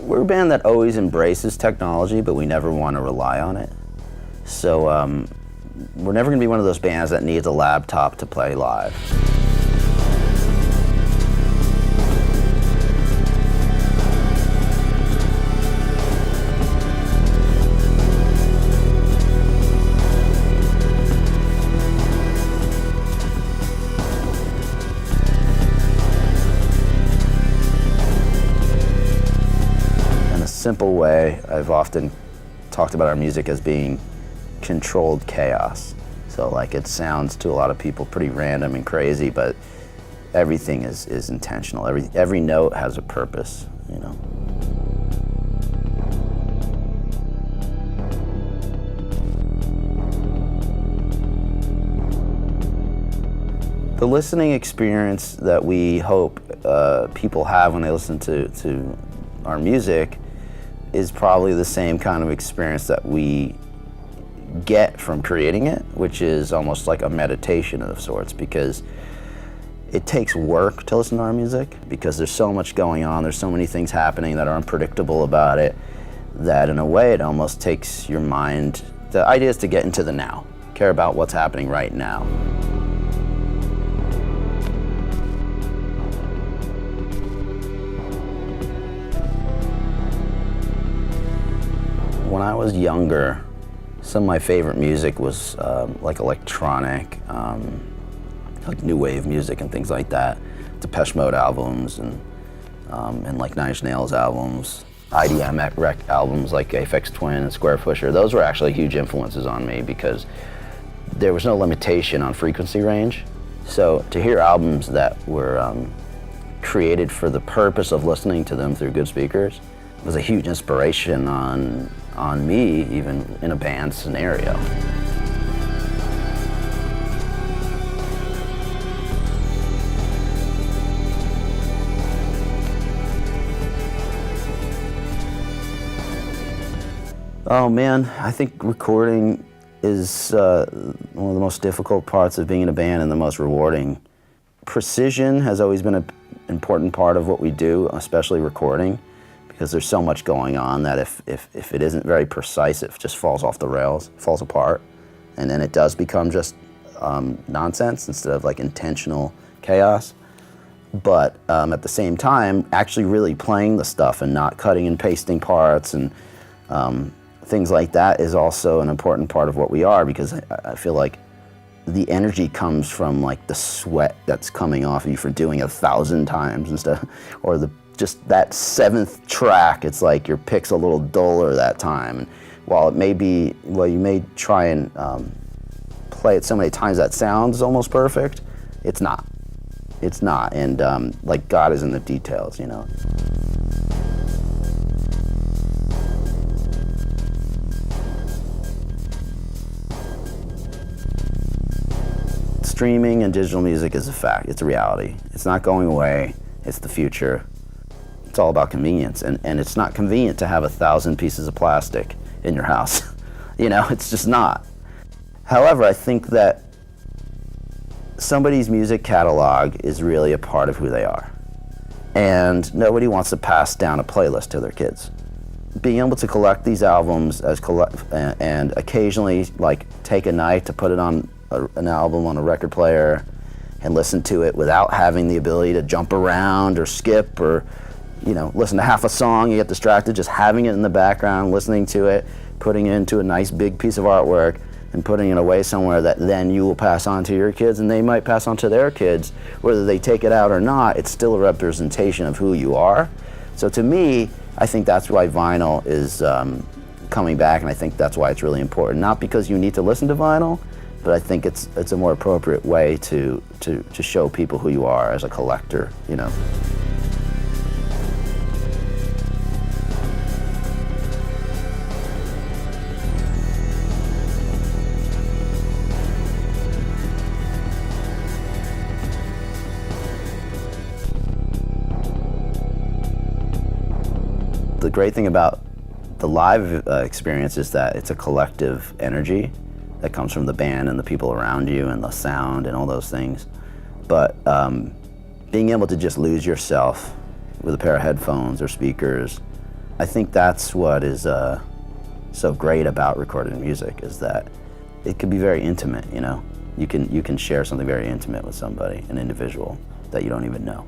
We're a band that always embraces technology, but we never want to rely on it. So we're never going to be one of those bands that needs a laptop to play live. Simple way, I've often talked about our music as being controlled chaos. So like it sounds to a lot of people pretty random and crazy, but everything is intentional. Every note has a purpose, you know. The listening experience that we hope people have when they listen to our music is probably the same kind of experience that we get from creating it, which is almost like a meditation of sorts, because it takes work to listen to our music, because there's so much going on, there's so many things happening that are unpredictable about it, that in a way it almost takes your mind, the idea is to get into the now, care about what's happening right now. When I was younger, some of my favorite music was like electronic, like new wave music and things like that. Depeche Mode albums and like Nine Inch Nails albums, IDM rec albums like Aphex Twin and Square Pusher. Those were actually huge influences on me because there was no limitation on frequency range. So to hear albums that were created for the purpose of listening to them through good speakers was a huge inspiration on me, even in a band scenario. Oh man, I think recording is one of the most difficult parts of being in a band and the most rewarding. Precision has always been an important part of what we do, especially recording, because there's so much going on that if it isn't very precise, it just falls off the rails, falls apart, and then it does become just nonsense instead of like intentional chaos. But at the same time, actually really playing the stuff and not cutting and pasting parts and things like that is also an important part of what we are, because I feel like the energy comes from like the sweat that's coming off of you for doing 1,000 times instead, or just that 7th track, it's like your pick's a little duller that time. And while it may be, well, you may try and play it so many times that sounds almost perfect, it's not. It's not, and like God is in the details, you know. Streaming and digital music is a fact, it's a reality. It's not going away, it's the future. It's all about convenience, and it's not convenient to have 1,000 pieces of plastic in your house. You know, it's just not. However, I think that somebody's music catalog is really a part of who they are. And nobody wants to pass down a playlist to their kids. Being able to collect these albums and occasionally like take a night to put it on an album on a record player and listen to it without having the ability to jump around or skip or, you know, listen to half a song, you get distracted, just having it in the background, listening to it, putting it into a nice big piece of artwork and putting it away somewhere that then you will pass on to your kids and they might pass on to their kids. Whether they take it out or not, it's still a representation of who you are. So to me, I think that's why vinyl is coming back, and I think that's why it's really important. Not because you need to listen to vinyl, but I think it's a more appropriate way to show people who you are as a collector, you know. The great thing about the live experience is that it's a collective energy that comes from the band and the people around you and the sound and all those things. But being able to just lose yourself with a pair of headphones or speakers I think that's what is so great about recorded music, is that it can be very intimate, you know? You can share something very intimate with somebody, an individual that you don't even know.